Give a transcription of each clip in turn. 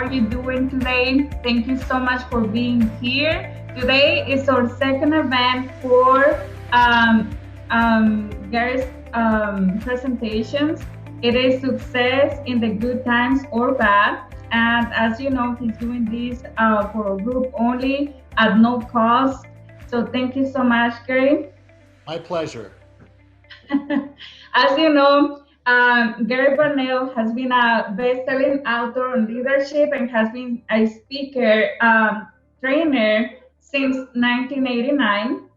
are you doing today? Thank you so much for being here. Today is our second event for Gary's presentations. It is success in the good times or bad. And as you know, he's doing this for a group only at no cost. So thank you so much, Gary. My pleasure. As you know, Gary Burnell has been a best-selling author on leadership and has been a speaker trainer since 1989.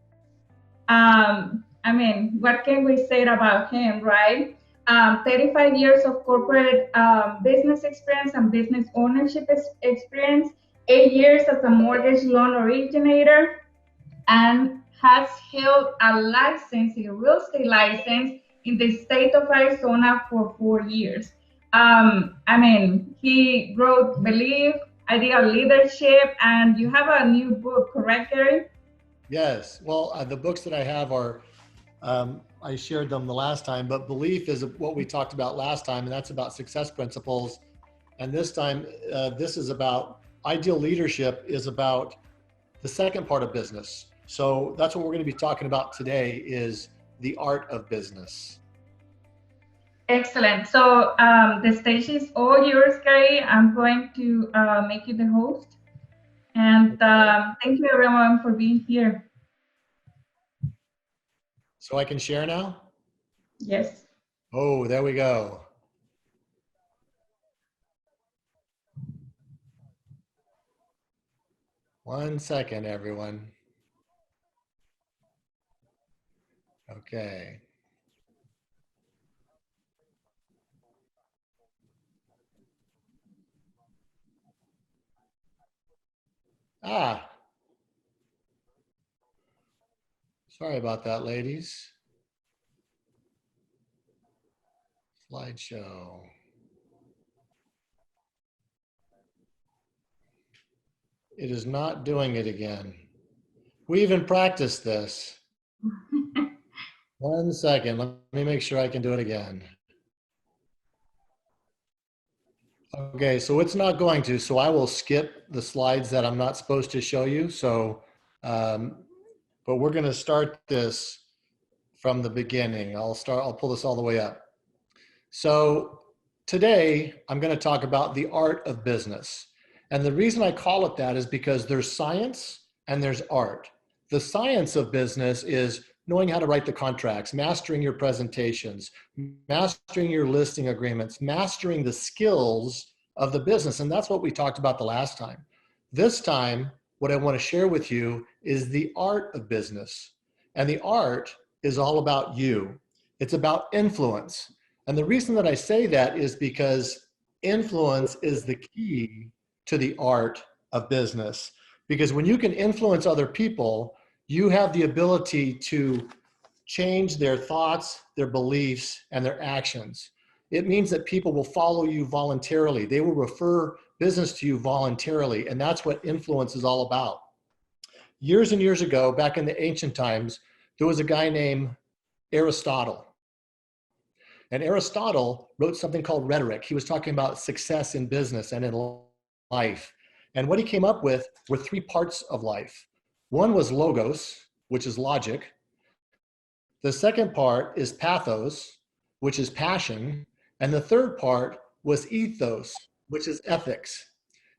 I mean, what can we say about him, right? 35 years of corporate business experience and business ownership experience, 8 years as a mortgage loan originator, and has held a license, a real estate license in the state of Arizona for 4 years. I mean, he wrote Believe, Ideal Leadership, and you have a new book, correct, Gary? Yes. Well, the books that I have are, I shared them the last time, but Belief is what we talked about last time, and that's about success principles. And this time, this is about Ideal Leadership is about the second part of business. So that's what we're going to be talking about today is the art of business. Excellent. So the stage is all yours, Gary. I'm going to make you the host. And thank you, everyone, for being here. So I can share now? Yes. Oh, there we go. One second, everyone. Okay. Ah, sorry about that, ladies. Slideshow. It is not doing it again. We even practiced this. 1 second, let me make sure I can do it again. Okay, so it's not going to, so I will skip the slides that I'm not supposed to show you. So, but we're gonna start this from the beginning. I'll pull this all the way up. So today I'm gonna talk about the art of business. And the reason I call it that is because there's science and there's art. The science of business is knowing how to write the contracts, mastering your presentations, mastering your listing agreements, mastering the skills of the business. And that's what we talked about the last time. This time, what I want to share with you is the art of business. And the art is all about you. It's about influence. And the reason that I say that is because influence is the key to the art of business. Because when you can influence other people, you have the ability to change their thoughts, their beliefs, and their actions. It means that people will follow you voluntarily. They will refer business to you voluntarily, and that's what influence is all about. Years and years ago, back in the ancient times, there was a guy named Aristotle. And Aristotle wrote something called rhetoric. He was talking about success in business and in life. And what he came up with were 3 parts of life. One was logos, which is logic. The second part is pathos, which is passion. And the third part was ethos, which is ethics.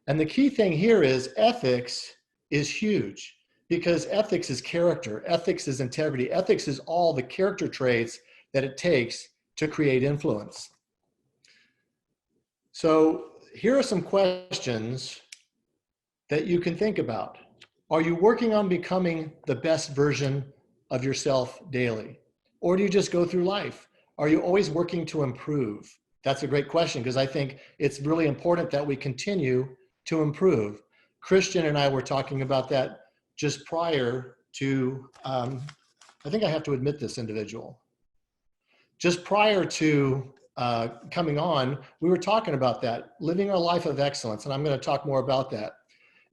And the key thing here is ethics is huge because ethics is character. Ethics is integrity. Ethics is all the character traits that it takes to create influence. So here are some questions that you can think about. Are you working on becoming the best version of yourself daily? Or do you just go through life? Are you always working to improve? That's a great question because I think it's really important that we continue to improve. Christian and I were talking about that just prior to, I think I have to admit this individual. Just prior to coming on, we were talking about that, living a life of excellence, and I'm going to talk more about that.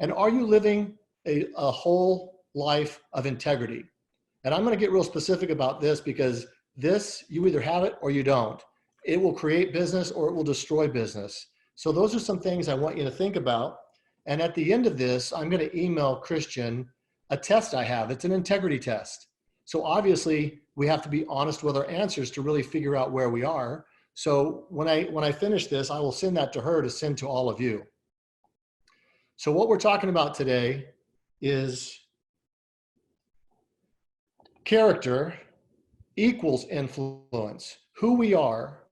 And are you living a whole life of integrity? And I'm going to get real specific about this because this, you either have it or you don't. It will create business or it will destroy business. So those are some things I want you to think about. And at the end of this, I'm going to email Christian a test I have. It's an integrity test. So obviously we have to be honest with our answers to really figure out where we are. So when I finish this, I will send that to her to send to all of you. So what we're talking about today is character equals influence. Who we are,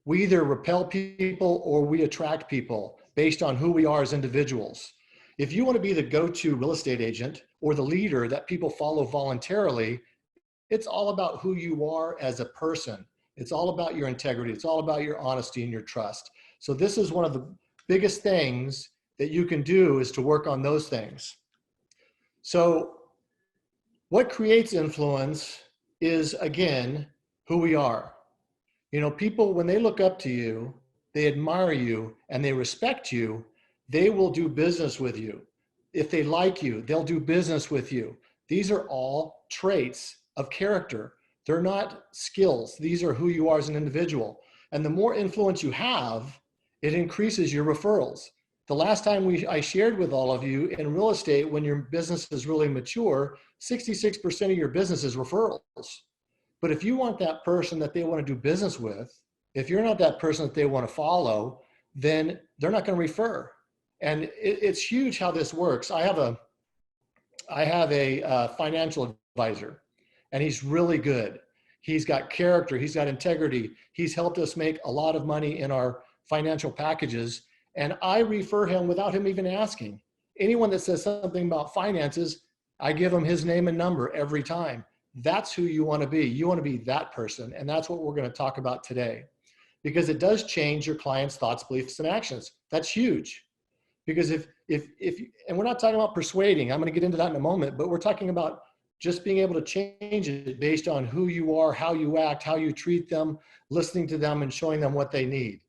we either repel people or we attract people based on who we are as individuals. If you want to be the go-to real estate agent or the leader that people follow voluntarily, it's all about who you are as a person. It's all about your integrity. It's all about your honesty and your trust. So this is one of the biggest things that you can do, is to work on those things. So what creates influence is, again, who we are. You know, people, when they look up to you, they admire you and they respect you, they will do business with you. If they like you, they'll do business with you. These are all traits of character. They're not skills. These are who you are as an individual. And the more influence you have, it increases your referrals. The last time I shared with all of you, in real estate, when your business is really mature, 66% of your business is referrals. But if you want that person that they want to do business with, if you're not that person that they want to follow, then they're not going to refer. And it's huge how this works. I have a financial advisor, and he's really good. He's got character, he's got integrity. He's helped us make a lot of money in our financial packages. And I refer him without him even asking. Anyone that says something about finances, I give him his name and number every time. That's who you want to be. You want to be that person. And that's what we're going to talk about today, because it does change your client's thoughts, beliefs, and actions. That's huge. Because if and we're not talking about persuading, I'm going to get into that in a moment, but we're talking about just being able to change it based on who you are, how you act, how you treat them, listening to them, and showing them what they need.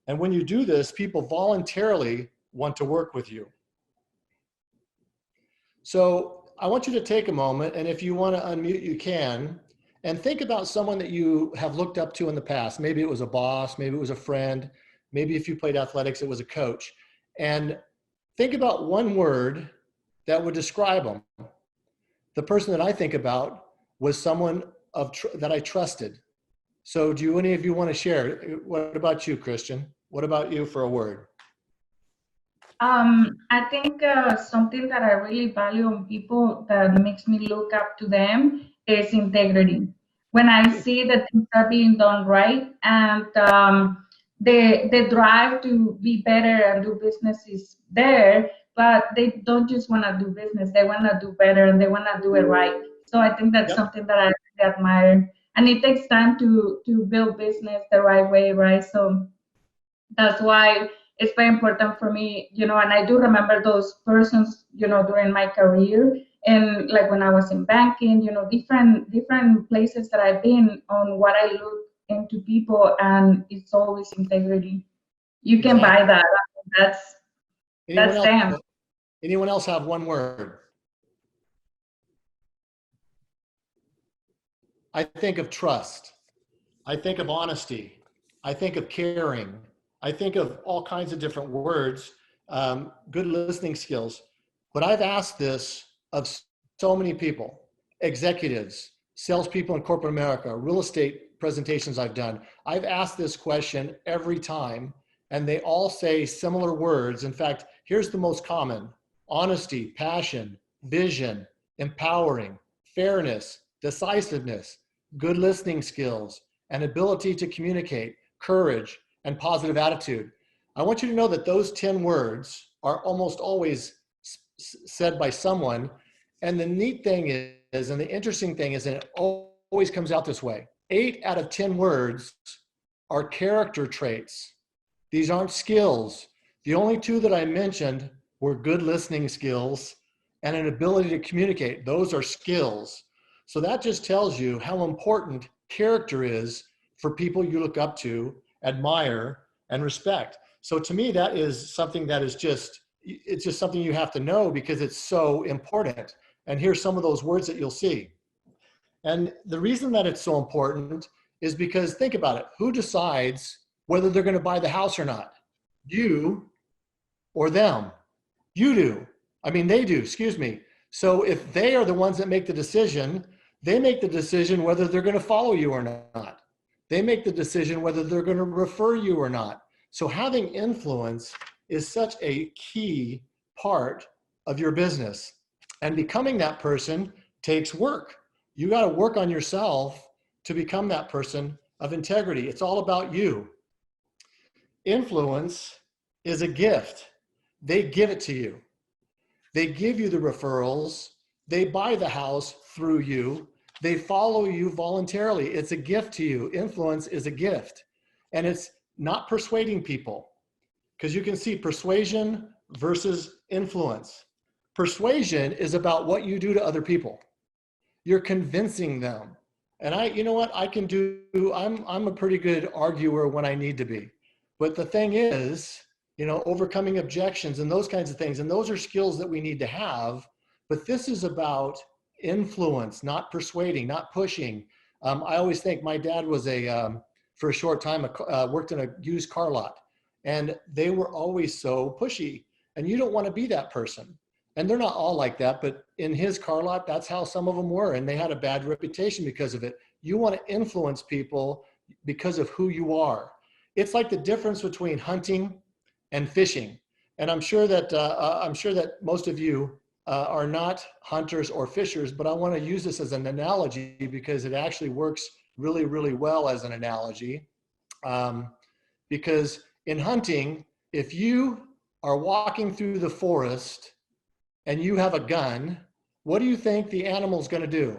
And when you do this, people voluntarily want to work with you. So I want you to take a moment, and if you want to unmute, you can, and think about someone that you have looked up to in the past. Maybe it was a boss, maybe it was a friend, maybe if you played athletics, it was a coach. And think about one word that would describe them. The person that I think about was someone that I trusted. So do any of you want to share? What about you, Christian? What about you for a word? I think something that I really value on people that makes me look up to them is integrity. When I see that things are being done right, and the drive to be better and do business is there, but they don't just want to do business, they want to do better and they want to do it right. So I think that's something that I really admire. And it takes time to build business the right way, right? So that's why it's very important for me, and I do remember those persons, during my career, and like when I was in banking, different places that I've been on, what I look into people, and it's always integrity. You can buy that. That's them. Anyone else have one word? I think of trust. I think of honesty. I think of caring. I think of all kinds of different words, good listening skills. But I've asked this of so many people, executives, salespeople in corporate America, real estate presentations I've done. I've asked this question every time, and they all say similar words. In fact, here's the most common: honesty, passion, vision, empowering, fairness, decisiveness, good listening skills, and ability to communicate, courage, and positive attitude. I want you to know that those 10 words are almost always said by someone. And the neat thing is, and the interesting thing is, that it always comes out this way: 8 out of 10 words are character traits. These aren't skills. The only 2 that I mentioned were good listening skills and an ability to communicate. Those are skills. So that just tells you how important character is for people you look up to, admire, and respect. So to me, that is something that is it's just something you have to know, because it's so important. And here's some of those words that you'll see. And the reason that it's so important is because, think about it, who decides whether they're going to buy the house or not? You or them? You do. I mean, they do, excuse me. So if they are the ones that make the decision, they make the decision whether they're going to follow you or not. They make the decision whether they're going to refer you or not. So having influence is such a key part of your business. And becoming that person takes work. You got to work on yourself to become that person of integrity. It's all about you. Influence is a gift. They give it to you. They give you the referrals. They buy the house through you. They follow you voluntarily. It's a gift to you. Influence is a gift. And it's not persuading people, because you can see persuasion versus influence. Persuasion is about what you do to other people. You're convincing them. And you know what, I'm a pretty good arguer when I need to be. But the thing is, overcoming objections and those kinds of things. And those are skills that we need to have. But this is about influence, not persuading, not pushing. I always think my dad was for a short time, worked in a used car lot. And they were always so pushy. And you don't want to be that person. And they're not all like that, but in his car lot, that's how some of them were. And they had a bad reputation because of it. You want to influence people because of who you are. It's like the difference between hunting and fishing. And I'm sure that most of you are not hunters or fishers, but I want to use this as an analogy because it actually works really, really well as an analogy. Because in hunting, if you are walking through the forest and you have a gun, what do you think the animal's going to do?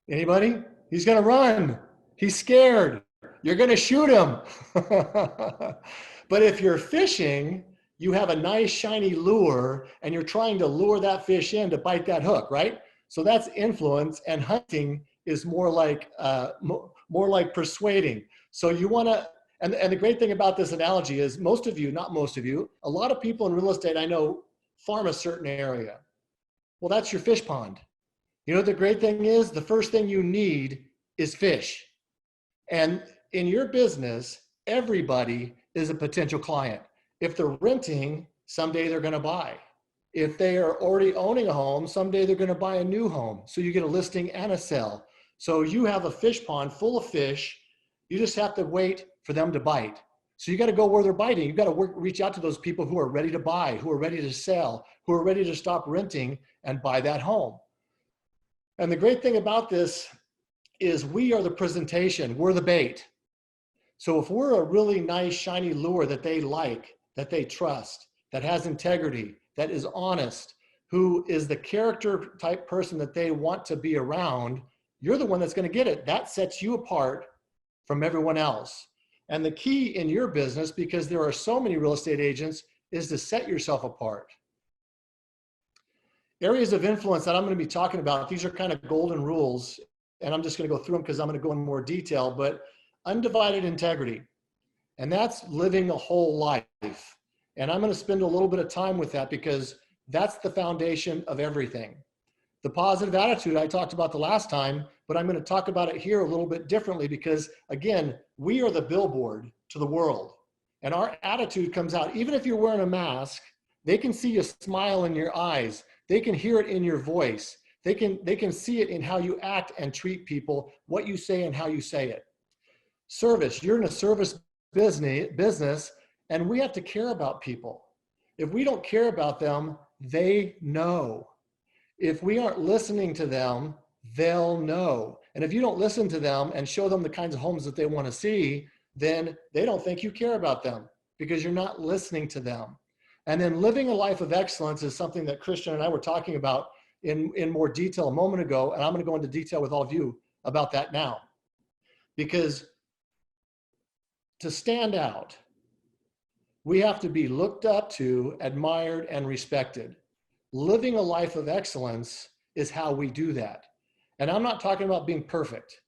Anybody? He's going to run. He's scared. You're going to shoot him. But if you're fishing, you have a nice shiny lure and you're trying to lure that fish in to bite that hook, right? So that's influence, and hunting is more like persuading. So you want to, and the great thing about this analogy is most of you, not most of you, a lot of people in real estate I know farm a certain area. Well, that's your fish pond. The great thing is the first thing you need is fish. And in your business, everybody is a potential client. If they're renting, someday they're going to buy. If they are already owning a home, someday they're going to buy a new home. So you get a listing and a sell. So you have a fish pond full of fish. You just have to wait for them to bite. So you got to go where they're biting. You got to reach out to those people who are ready to buy, who are ready to sell, who are ready to stop renting and buy that home. And the great thing about this is we are the presentation. We're the bait. So if we're a really nice, shiny lure that they like, that they trust, that has integrity, that is honest, who is the character type person that they want to be around, you're the one that's going to get it. That sets you apart from everyone else. And the key in your business, because there are so many real estate agents, is to set yourself apart. Areas of influence that I'm going to be talking about, these are kind of golden rules, and I'm just going to go through them because I'm going to go in more detail, but undivided integrity, and that's living a whole life. And I'm going to spend a little bit of time with that because that's the foundation of everything. The positive attitude I talked about the last time, but I'm going to talk about it here a little bit differently because, again, we are the billboard to the world. And our attitude comes out, even if you're wearing a mask, they can see a smile in your eyes. They can hear it in your voice. They can see it in how you act and treat people, what you say and how you say it. Service, you're in a service business, and we have to care about people. If we don't care about them, they know. If we aren't listening to them, they'll know. And if you don't listen to them and show them the kinds of homes that they want to see, then they don't think you care about them because you're not listening to them. And then living a life of excellence is something that Christian and I were talking about in more detail a moment ago, and I'm going to go into detail with all of you about that now. Because to stand out, we have to be looked up to, admired, and respected. Living a life of excellence is how we do that. And I'm not talking about being perfect.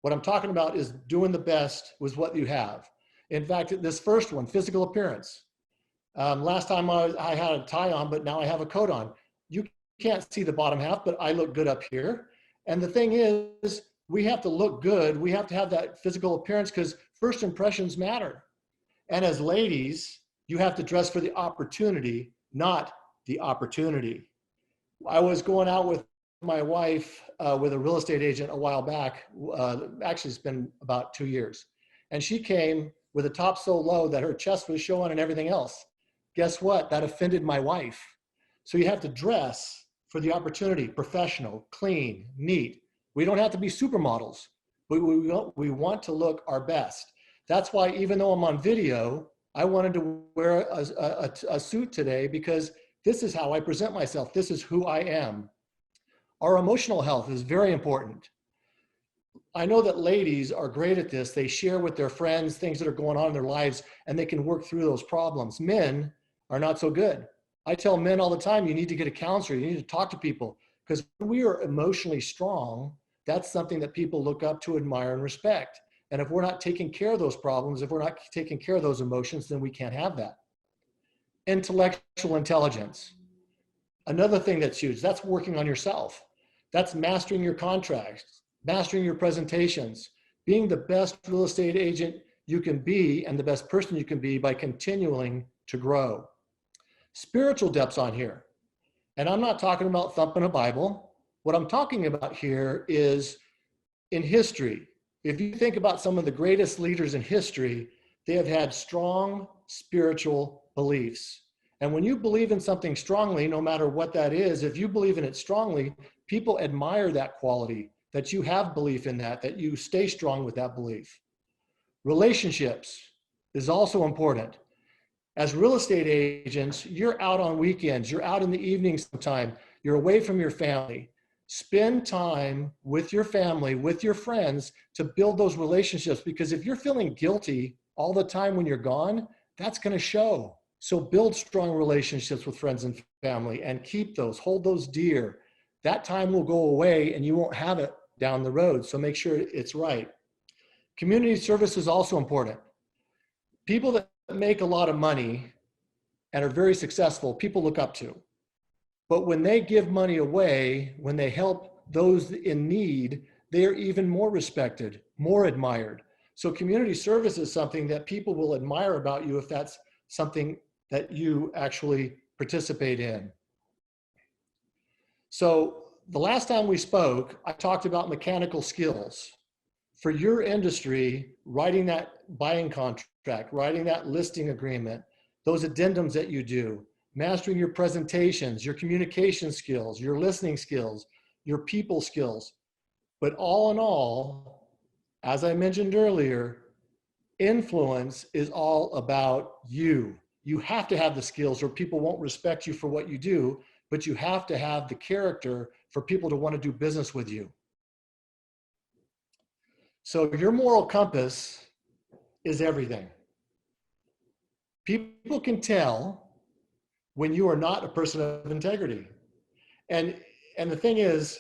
What I'm talking about is doing the best with what you have. In fact, this first one, physical appearance. Last time I had a tie on, but now I have a coat on. You can't see the bottom half, but I look good up here. And the thing is, we have to look good. We have to have that physical appearance because First impressions matter. And as ladies, you have to dress for the opportunity, not the opportunity. I was going out with my wife with a real estate agent a while back. Actually, it's been about 2 years. And she came with a top so low that her chest was showing and everything else. Guess what? That offended my wife. So you have to dress for the opportunity, professional, clean, neat. We don't have to be supermodels, but we want to look our best. That's why even though I'm on video, I wanted to wear a suit today because this is how I present myself. This is who I am. Our emotional health is very important. I know that ladies are great at this. They share with their friends things that are going on in their lives and they can work through those problems. Men are not so good. I tell men all the time, you need to get a counselor. You need to talk to people because when we are emotionally strong, that's something that people look up to, admire, and respect. And if we're not taking care of those problems, if we're not taking care of those emotions, then we can't have that. Intellectual intelligence. Another thing that's huge, that's working on yourself. That's mastering your contracts, mastering your presentations, being the best real estate agent you can be and the best person you can be by continuing to grow. Spiritual depth's on here. And I'm not talking about thumping a Bible. What I'm talking about here is in history. If you think about some of the greatest leaders in history, they have had strong spiritual beliefs. And when you believe in something strongly, no matter what that is, if you believe in it strongly, people admire that quality, that you have belief in that you stay strong with that belief. Relationships is also important. As real estate agents, you're out on weekends, you're out in the evening sometime, you're away from your family. Spend time with your family, with your friends to build those relationships, because if you're feeling guilty all the time when you're gone, that's going to show. So build strong relationships with friends and family and keep those, hold those dear. That time will go away and you won't have it down the road. So make sure it's right. Community service is also important. People that make a lot of money and are very successful, people look up to. But when they give money away, when they help those in need, they are even more respected, more admired. So community service is something that people will admire about you if that's something that you actually participate in. So the last time we spoke, I talked about mechanical skills. For your industry, writing that buying contract, writing that listing agreement, those addendums that you do, mastering your presentations, your communication skills, your listening skills, your people skills. But all in all, as I mentioned earlier, influence is all about you. You have to have the skills or people won't respect you for what you do, but you have to have the character for people to want to do business with you. So your moral compass is everything. People can tell when you are not a person of integrity. And the thing is,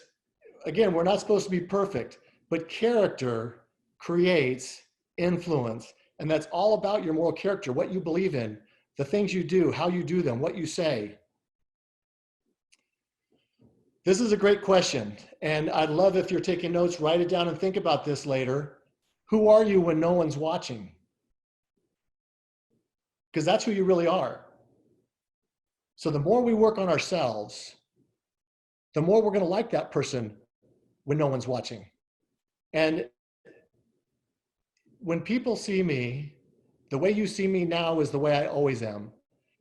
again, we're not supposed to be perfect, but character creates influence. And that's all about your moral character, what you believe in, the things you do, how you do them, what you say. This is a great question. And I'd love if you're taking notes, write it down and think about this later. Who are you when no one's watching? Because that's who you really are. So the more we work on ourselves, the more we're going to like that person when no one's watching. And when people see me, the way you see me now is the way I always am,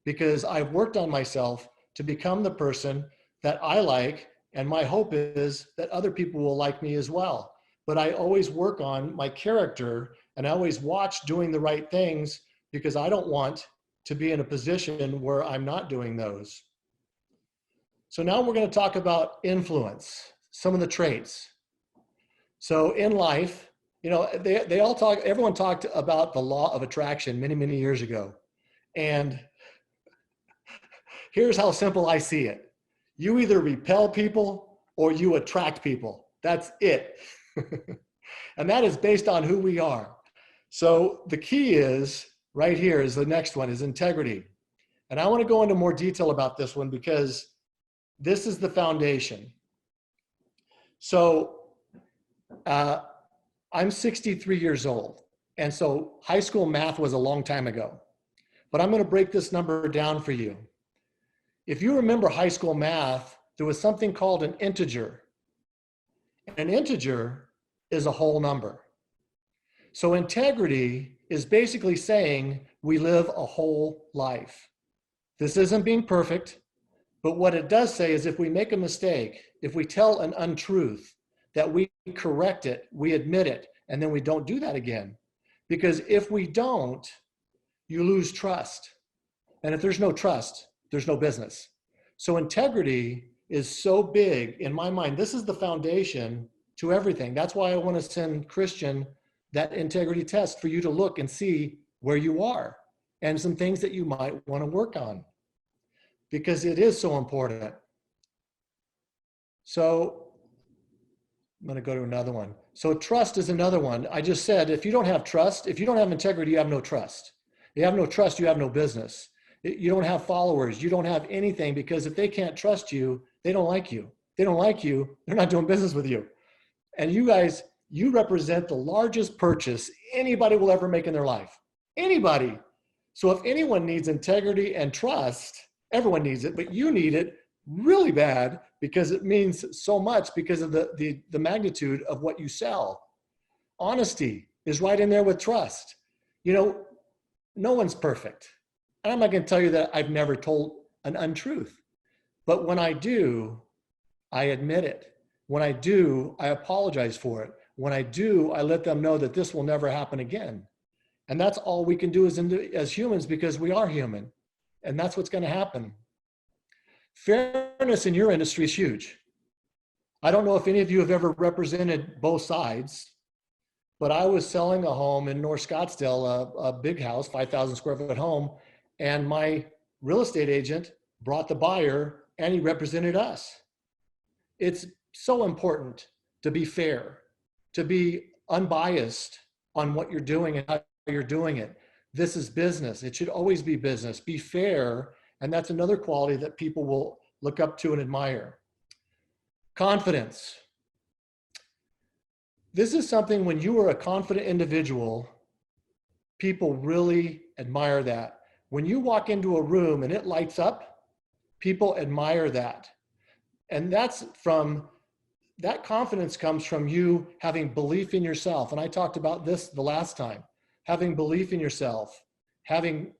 because I've worked on myself to become the person that I like. And my hope is that other people will like me as well. But I always work on my character and I always watch doing the right things because I don't want to be in a position where I'm not doing those. So now we're going to talk about influence, some of the traits. So in life, you know, everyone talked about the law of attraction many, many years ago. And here's how simple I see it. You either repel people or you attract people. That's it. And that is based on who we are. So the key is, right here is the next one, is integrity. And I want to go into more detail about this one because this is the foundation. So I'm 63 years old. And so high school math was a long time ago. But I'm going to break this number down for you. If you remember high school math, there was something called an integer. An integer is a whole number. So integrity is basically saying we live a whole life. This isn't being perfect, but what it does say is if we make a mistake, if we tell an untruth, that we correct it, we admit it, and then we don't do that again. Because if we don't, you lose trust. And if there's no trust, there's no business. So integrity is so big in my mind. This is the foundation to everything. That's why I want to send Christian that integrity test for you to look and see where you are and some things that you might want to work on, because it is so important. So I'm going to go to another one. So trust is another one. I just said, if you don't have trust, if you don't have integrity, you have no trust. You have no trust, you have no business. You don't have followers. You don't have anything, because if they can't trust you, they don't like you. They don't like you, they're not doing business with you. And you guys, you represent the largest purchase anybody will ever make in their life. Anybody. So if anyone needs integrity and trust, everyone needs it, but you need it really bad because it means so much because of the magnitude of what you sell. Honesty is right in there with trust. You know, no one's perfect. And I'm not going to tell you that I've never told an untruth, but when I do, I admit it. When I do, I apologize for it. When I do, I let them know that this will never happen again. And that's all we can do as humans, because we are human. And that's what's going to happen. Fairness in your industry is huge. I don't know if any of you have ever represented both sides, but I was selling a home in North Scottsdale, a big house, 5,000 square foot home. And my real estate agent brought the buyer and he represented us. It's so important to be fair, to be unbiased on what you're doing and how you're doing it. This is business. It should always be business. Be fair. And that's another quality that people will look up to and admire. Confidence. This is something, when you are a confident individual, people really admire that. When you walk into a room and it lights up, people admire that. And that confidence comes from you having belief in yourself. And I talked about this the last time. Having belief in yourself, having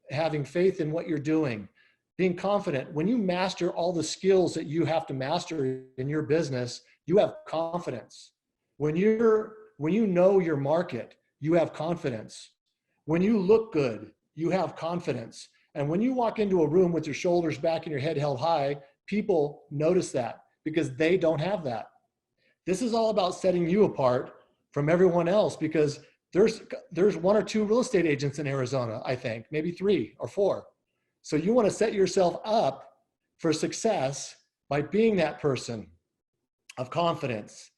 faith in what you're doing, being confident. When you master all the skills that you have to master in your business, you have confidence. When you know your market, you have confidence. When you look good, you have confidence. And when you walk into a room with your shoulders back and your head held high, people notice that because they don't have that. This is all about setting you apart from everyone else, because there's one or two real estate agents in Arizona, I think, maybe 3 or 4. So you want to set yourself up for success by being that person of confidence.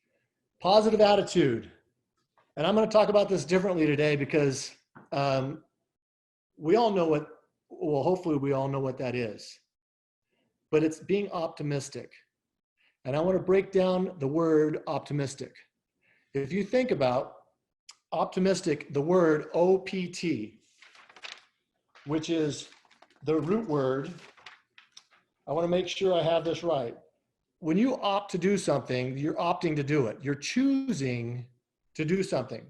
Positive attitude. And I'm going to talk about this differently today because we all know hopefully we all know what that is. But it's being optimistic. And I want to break down the word optimistic. If you think about optimistic, the word OPT, which is the root word, I want to make sure I have this right. When you opt to do something, you're opting to do it. You're choosing to do something.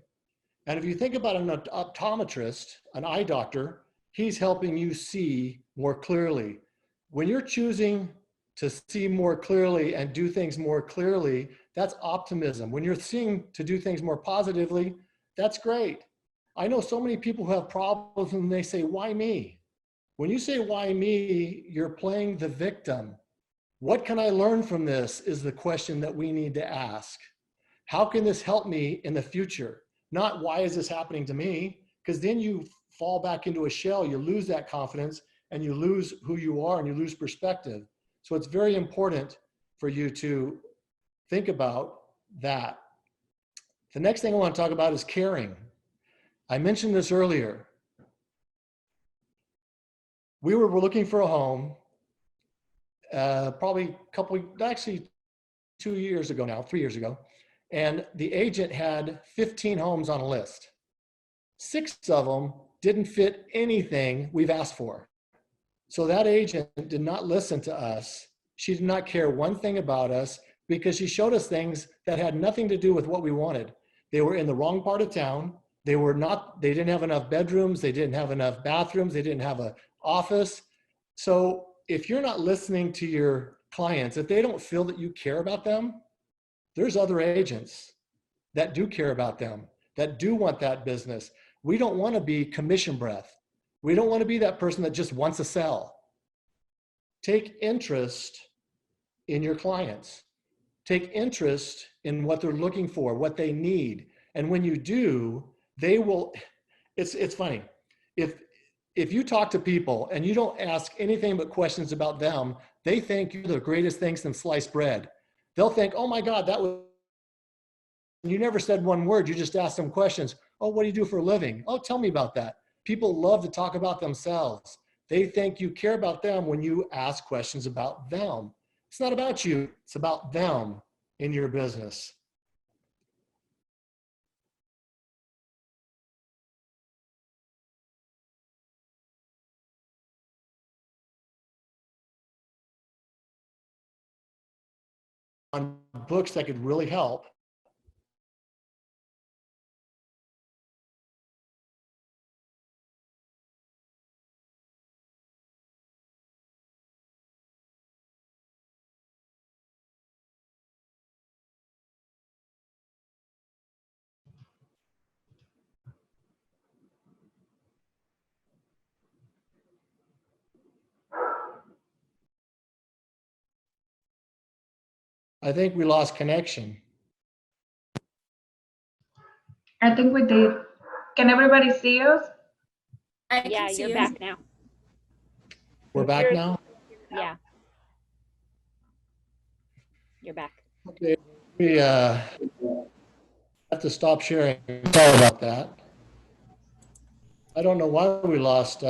And if you think about an optometrist, an eye doctor, he's helping you see more clearly. When you're choosing to see more clearly and do things more clearly, that's optimism. When you're seeing to do things more positively, that's great. I know so many people who have problems and they say, why me? When you say, why me, you're playing the victim. What can I learn from this is the question that we need to ask. How can this help me in the future? Not why is this happening to me? Because then you fall back into a shell, you lose that confidence and you lose who you are and you lose perspective. So it's very important for you to think about that. The next thing I want to talk about is caring. I mentioned this earlier. We were looking for a home probably 2 years ago now, 3 years ago. And the agent had 15 homes on a list. 6 of them didn't fit anything we've asked for. So that agent did not listen to us. She did not care one thing about us because she showed us things that had nothing to do with what we wanted. They were in the wrong part of town. They didn't have enough bedrooms. They didn't have enough bathrooms. They didn't have an office. So if you're not listening to your clients, if they don't feel that you care about them, there's other agents that do care about them, that do want that business. We don't want to be commission breath. We don't want to be that person that just wants to sell. Take interest in your clients. Take interest in what they're looking for, what they need. And when you do, they will, it's funny. If you talk to people and you don't ask anything but questions about them, they think you're the greatest thing since sliced bread. They'll think, oh my God, that was, you never said one word. You just asked them questions. Oh, what do you do for a living? Oh, tell me about that. People love to talk about themselves. They think you care about them when you ask questions about them. It's not about you. It's about them in your business. On books that could really help. I think we lost connection. I think we did. Can everybody see us? Yeah, you're back now. We're back now? Yeah. You're back. Okay, we have to stop sharing. Sorry about that. I don't know why we lost.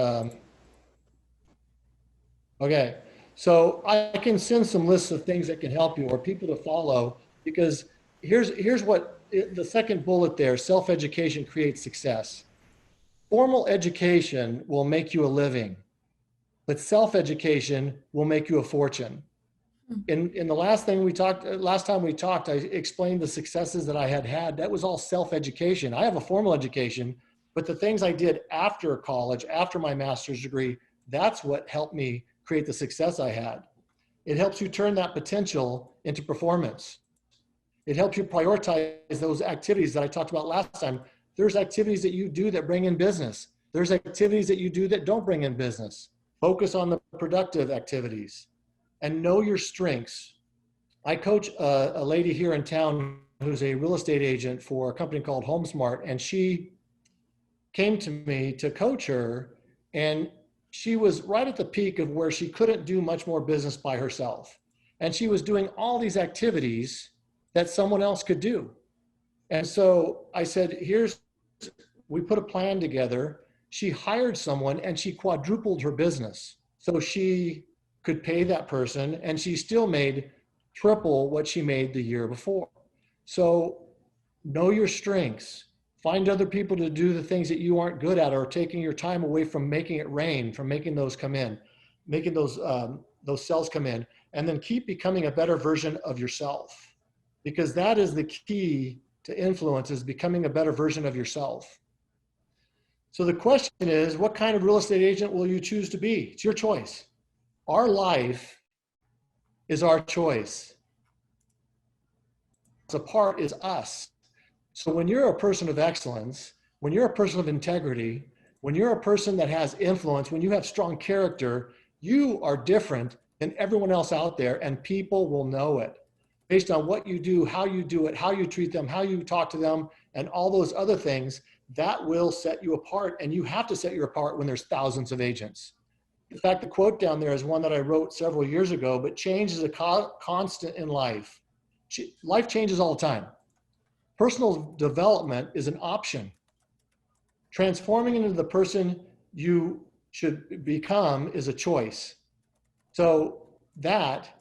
Okay, so I can send some lists of things that can help you or people to follow, because here's what the second bullet there, self-education creates success. Formal education will make you a living, but self-education will make you a fortune. In the last time we talked, I explained the successes that I had. That was all self-education. I have a formal education, but the things I did after college, after my master's degree, that's what helped me create the success I had. It helps you turn that potential into performance. It helps you prioritize those activities that I talked about last time. There's activities that you do that bring in business. There's activities that you do that don't bring in business. Focus on the productive activities and know your strengths. I coach a lady here in town who's a real estate agent for a company called HomeSmart, and she came to me to coach her, and she was right at the peak of where she couldn't do much more business by herself. And she was doing all these activities that someone else could do. And so I said, we put a plan together. She hired someone and she quadrupled her business. So she could pay that person and she still made triple what she made the year before. So know your strengths. Find other people to do the things that you aren't good at, or taking your time away from making it rain, from making those come in, making those sales come in, and then keep becoming a better version of yourself, because that is the key to influence, is becoming a better version of yourself. So the question is, what kind of real estate agent will you choose to be? It's your choice. Our life is our choice. The part is us. So when you're a person of excellence, when you're a person of integrity, when you're a person that has influence, when you have strong character, you are different than everyone else out there, and people will know it based on what you do, how you do it, how you treat them, how you talk to them, and all those other things. That will set you apart, and you have to set you apart when there's thousands of agents. In fact, the quote down there is one that I wrote several years ago, but change is a constant in life. Life changes all the time. Personal development is an option. Transforming into the person you should become is a choice. So that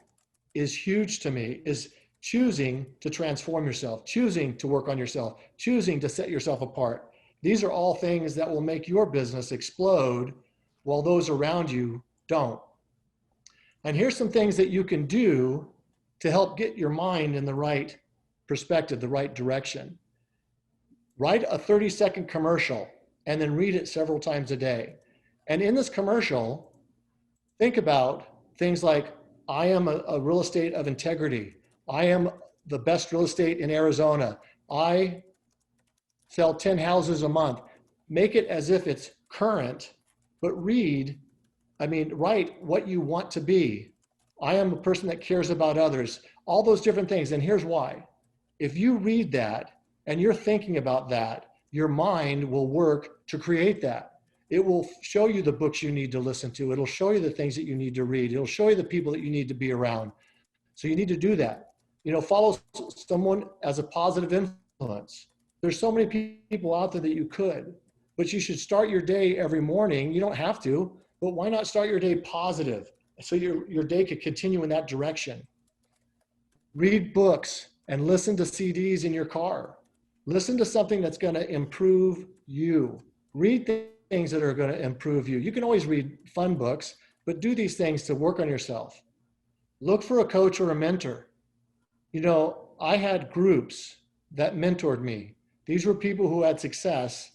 is huge to me, is choosing to transform yourself, choosing to work on yourself, choosing to set yourself apart. These are all things that will make your business explode while those around you don't. And here's some things that you can do to help get your mind in the right perspective, the right direction. Write a 30-second commercial and then read it several times a day. And in this commercial, think about things like, I am a real estate of integrity. I am the best real estate in Arizona. I sell 10 houses a month. Make it as if it's current, but write what you want to be. I am a person that cares about others, all those different things. And here's why. If you read that and you're thinking about that, your mind will work to create that. It will show you the books you need to listen to. It'll show you the things that you need to read. It'll show you the people that you need to be around. So you need to do that. Follow someone as a positive influence. There's so many people out there that you could, but you should start your day every morning. You don't have to, but why not start your day positive so your day could continue in that direction? Read books and listen to CDs in your car. Listen to something that's going to improve you. Read things that are going to improve you. You can always read fun books, but do these things to work on yourself. Look for a coach or a mentor. I had groups that mentored me. These were people who had success,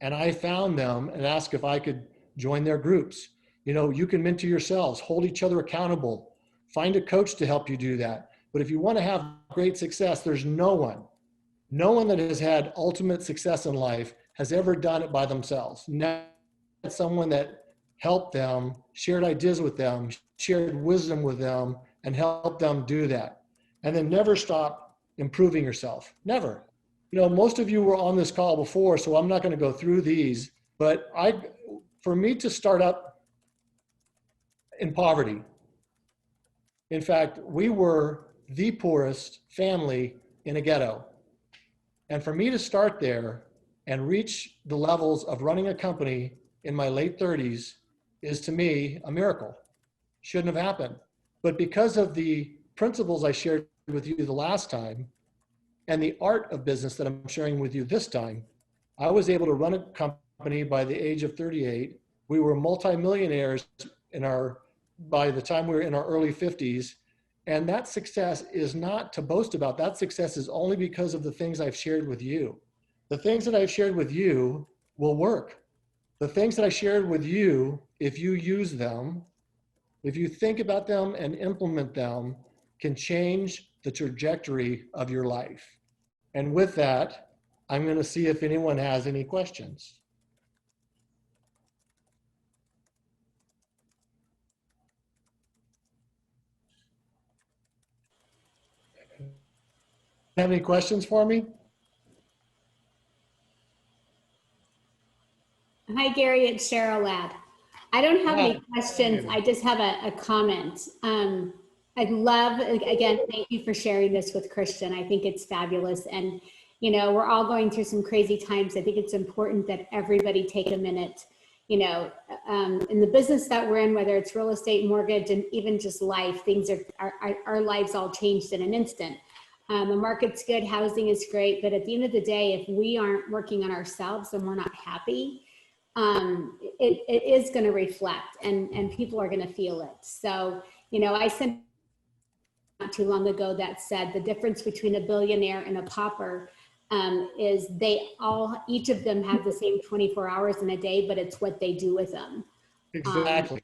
and I found them and asked if I could join their groups. You can mentor yourselves, hold each other accountable, find a coach to help you do that. But if you want to have great success, there's no one that has had ultimate success in life has ever done it by themselves. Never had someone that helped them, shared ideas with them, shared wisdom with them, and helped them do that. And then never stop improving yourself. Never. Most of you were on this call before, so I'm not going to go through these, but for me to start up in poverty, in fact, we were the poorest family in a ghetto. And for me to start there and reach the levels of running a company in my late 30s is, to me, a miracle. Shouldn't have happened. But because of the principles I shared with you the last time and the art of business that I'm sharing with you this time, I was able to run a company by the age of 38. We were multimillionaires by the time we were in our early 50s. And that success is not to boast about. That success is only because of the things I've shared with you. The things that I've shared with you will work. The things that I shared with you, if you use them, if you think about them and implement them, can change the trajectory of your life. And with that, I'm going to see if anyone has any questions. Have any questions for me? Hi, Gary, it's Cheryl Ladd. I don't have any questions. I just have a comment. I'd love, again, thank you for sharing this with Christian. I think it's fabulous. And, we're all going through some crazy times. I think it's important that everybody take a minute, in the business that we're in, whether it's real estate, mortgage, and even just life, our lives all changed in an instant. The market's good, housing is great, but at the end of the day, if we aren't working on ourselves and we're not happy, it is going to reflect and people are going to feel it. So, I sent not too long ago that said the difference between a billionaire and a pauper is each of them have the same 24 hours in a day, but it's what they do with them. Exactly.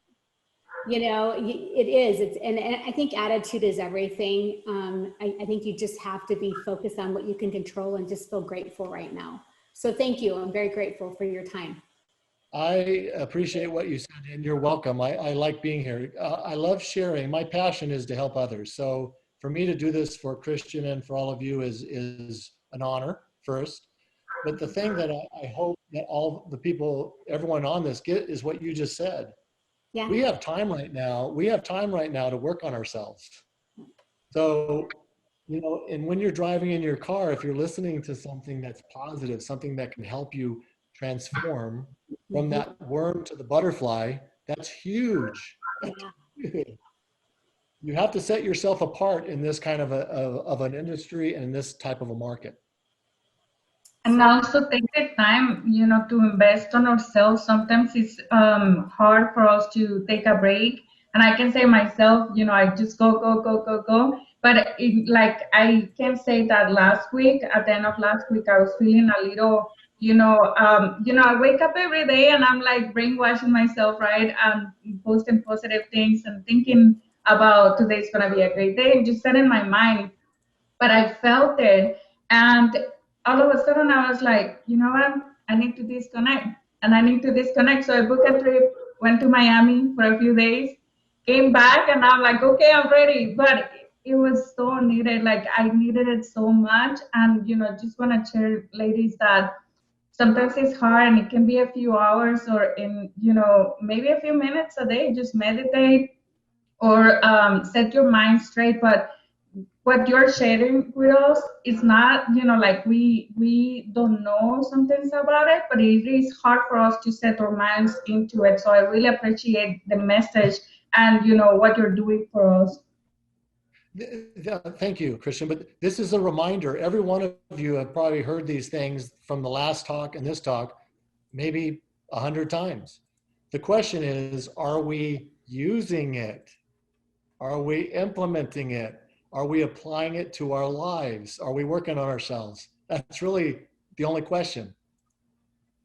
It is. And I think attitude is everything. I think you just have to be focused on what you can control and just feel grateful right now. So thank you. I'm very grateful for your time. I appreciate what you said, and you're welcome. I like being here. I love sharing. My passion is to help others. So for me to do this for Christian and for all of you is an honor first. But the thing that I hope that all the people, everyone on this get is what you just said. Yeah. We have time right now. We have time right now to work on ourselves. So, and when you're driving in your car, if you're listening to something that's positive, something that can help you transform from that worm to the butterfly, that's huge. That's huge. You have to set yourself apart in this kind of an industry and in this type of a market. And also take the time, to invest on ourselves. Sometimes it's hard for us to take a break. And I can say myself, I just go, go, go, go, go. But like I can say that last week, at the end of last week, I was feeling a little, I wake up every day and I'm like brainwashing myself, right? Posting positive things and thinking about today's gonna be a great day, and just set in my mind, but I felt it. And all of a sudden I was like, you know what? I need to disconnect and I need to disconnect. So I booked a trip, went to Miami for a few days, came back, and I'm like, okay, I'm ready. But it was so needed. Like I needed it so much. And, just want to share, ladies, that sometimes it's hard and it can be a few hours or maybe a few minutes a day. Just meditate or set your mind straight. But what you're sharing with us is not, like we don't know some things about it, but it is hard for us to set our minds into it. So I really appreciate the message and what you're doing for us. Thank you, Christian. But this is a reminder. Every one of you have probably heard these things from the last talk and this talk, maybe 100 times. The question is, are we using it? Are we implementing it? Are we applying it to our lives? Are we working on ourselves? That's really the only question.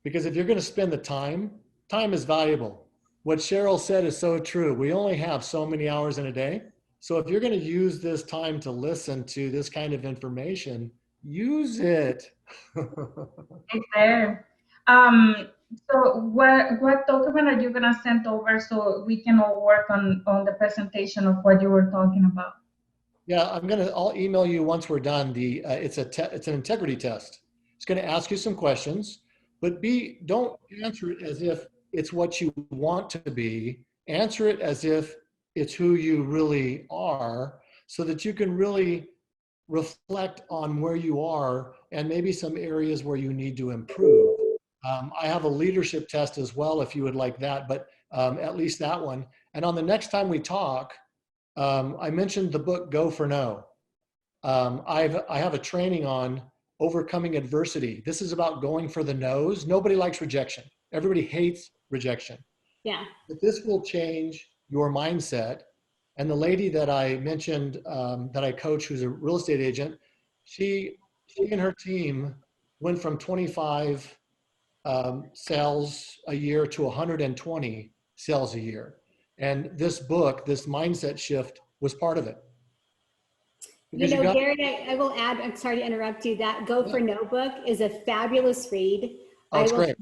Because if you're going to spend the time is valuable. What Cheryl said is so true. We only have so many hours in a day. So if you're going to use this time to listen to this kind of information, use it. It's there. So what document are you going to send over so we can all work on the presentation of what you were talking about? Yeah, I'll email you once we're done. It's an integrity test. It's going to ask you some questions, but don't answer it as if it's what you want to be. Answer it as if it's who you really are, so that you can really reflect on where you are and maybe some areas where you need to improve. I have a leadership test as well if you would like that, but at least that one. And on the next time we talk, I mentioned the book Go for No. I have a training on overcoming adversity. This is about going for the no's. Nobody likes rejection. Everybody hates rejection. Yeah. But this will change your mindset. And the lady that I mentioned that I coach, who's a real estate agent, she and her team went from 25 sales a year to 120 sales a year. And this book, this mindset shift, was part of it. Gary, I will add, I'm sorry to interrupt you, that Go for No book is a fabulous read. Oh, it's great.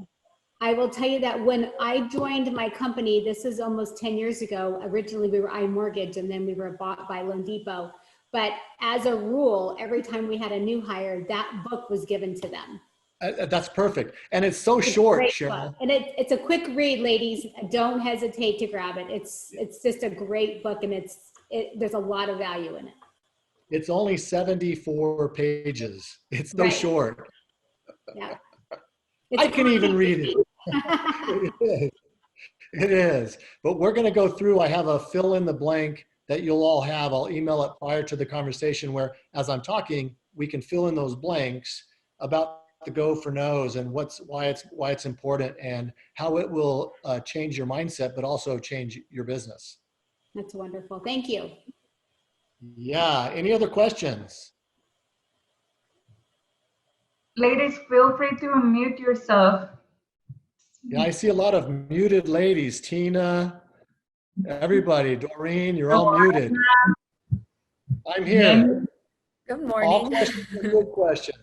I will tell you that when I joined my company, this is almost 10 years ago, originally we were iMortgage and then we were bought by loanDepot. But as a rule, every time we had a new hire, that book was given to them. That's perfect. And it's so short, Cheryl. Book. And it's a quick read, ladies. Don't hesitate to grab it. It's just a great book, and there's a lot of value in it. It's only 74 pages. It's so short. Yeah. I can even read it. It is. But we're going to go through. I have a fill in the blank that you'll all have. I'll email it prior to the conversation where, as I'm talking, we can fill in those blanks about the Go for No's and why it's important and how it will change your mindset, but also change your business. That's wonderful. Thank you. Yeah. Any other questions? Ladies, feel free to unmute yourself. Yeah, I see a lot of muted ladies. Tina, everybody, Doreen, you're all muted. I'm here. Good morning. All questions are good questions.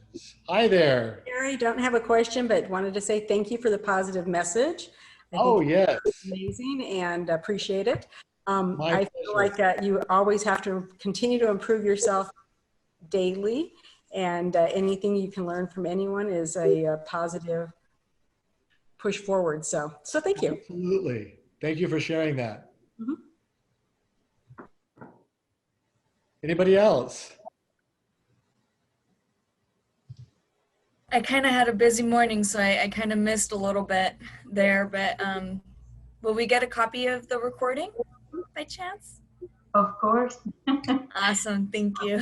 Hi there. Gary, don't have a question, but wanted to say thank you for the positive message. Yes. It's amazing and appreciate it. I feel like you always have to continue to improve yourself daily, and anything you can learn from anyone is a positive push forward. So thank you. Absolutely. Thank you for sharing that. Mm-hmm. Anybody else? I kind of had a busy morning, so I kind of missed a little bit there, but will we get a copy of the recording by chance? Of course. Awesome, thank you.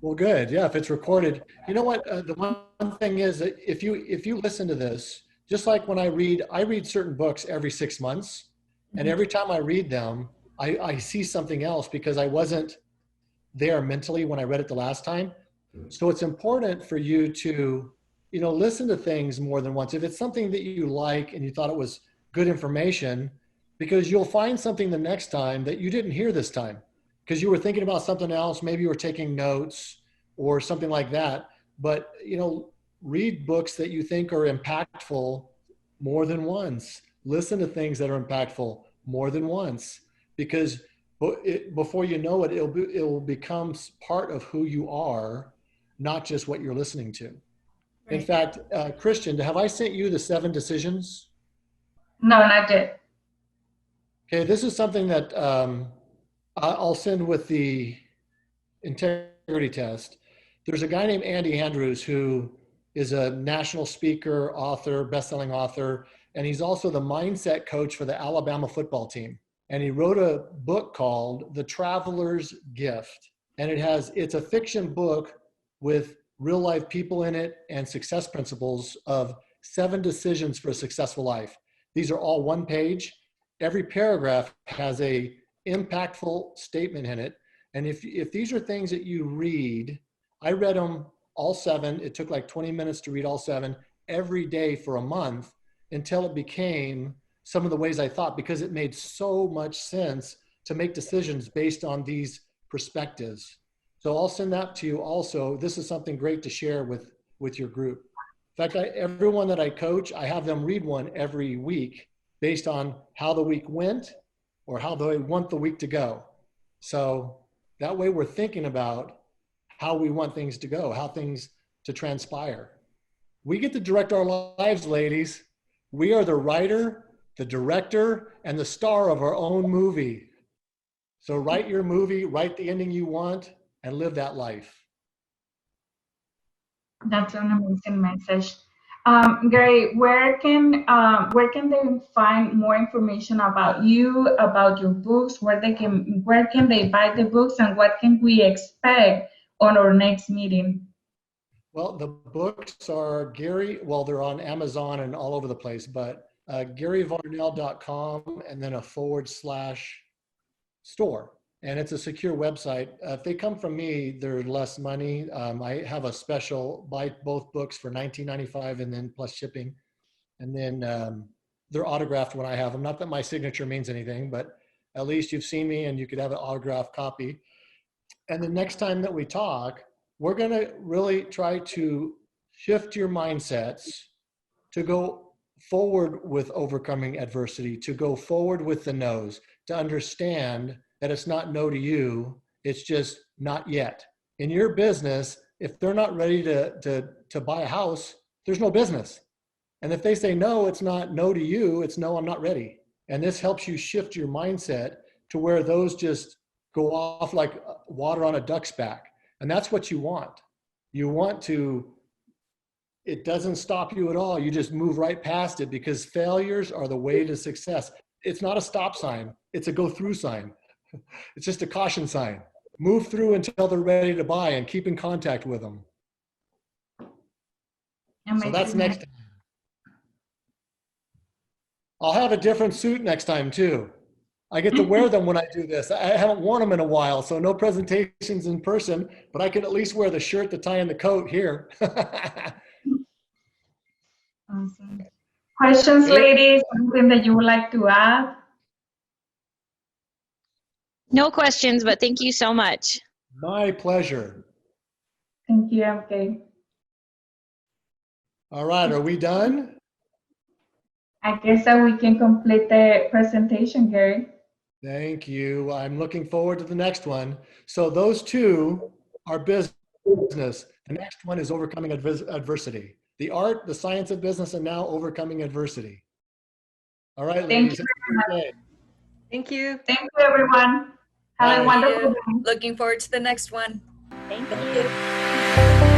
Well, good. Yeah, if it's recorded. You know what? The one thing is that if you listen to this, just like when I read certain books every 6 months, and every time I read them, I see something else because I wasn't there mentally when I read it the last time. So it's important for you to, listen to things more than once. If it's something that you like and you thought it was good information, because you'll find something the next time that you didn't hear this time because you were thinking about something else. Maybe you were taking notes or something like that. But, read books that you think are impactful more than once. Listen to things that are impactful more than once, because before you know it, it will become part of who you are, not just what you're listening to. In fact, Christian, have I sent you the 7 decisions? No, not yet. Okay, this is something that I'll send with the integrity test. There's a guy named Andy Andrews who is a national speaker, author, best-selling author, and he's also the mindset coach for the Alabama football team. And he wrote a book called The Traveler's Gift. And it's a fiction book with real life people in it and success principles of 7 decisions for a successful life. These are all 1 page. Every paragraph has a impactful statement in it. And if these are things that you read, I read them all 7. It took like 20 minutes to read all 7 every day for a month until it became some of the ways I thought, because it made so much sense to make decisions based on these perspectives. So I'll send that to you also. This is something great to share with your group. In fact, everyone that I coach, I have them read one every week based on how the week went or how they want the week to go. So that way we're thinking about how we want things to go, how things to transpire. We get to direct our lives, ladies. We are the writer, the director, and the star of our own movie. So write your movie, write the ending you want, and live that life. That's an amazing message. Gary, where can they find more information about you, about your books? Where can they buy the books, and what can we expect on our next meeting? Well, the books are they're on Amazon and all over the place, but GaryVarnell.com and then a /store. And it's a secure website. If they come from me, they're less money. I have a special, buy both books for $19.95 and then plus shipping. And then they're autographed when I have them. Not that my signature means anything, but at least you've seen me and you could have an autographed copy. And the next time that we talk, we're going to really try to shift your mindsets to go forward with overcoming adversity, to go forward with the no's, to understand that it's not no to you, it's just not yet. In your business, if they're not ready to buy a house, there's no business. And if they say no, it's not no to you, it's no, I'm not ready. And this helps you shift your mindset to where those just go off like water on a duck's back. And that's what you want. You want to, it doesn't stop you at all. You just move right past it, because failures are the way to success. It's not a stop sign. It's a go through sign. It's just a caution sign. Move through until they're ready to buy and keep in contact with them. So that's next time. I'll have a different suit next time too. I get to wear them when I do this. I haven't worn them in a while, so no presentations in person, but I can at least wear the shirt, the tie, and the coat here. Awesome. Questions, ladies? Something that you would like to add? No questions, but thank you so much. My pleasure. Thank you, MK. All right, are we done? I guess that we can complete the presentation, Gary. Thank you. I'm looking forward to the next one. So those two are business. The next one is overcoming adversity. The art, the science of business, and now overcoming adversity. All right, Thank ladies. you. Thank you. Thank you, everyone. Have a wonderful day. Looking forward to the next one. Thank you.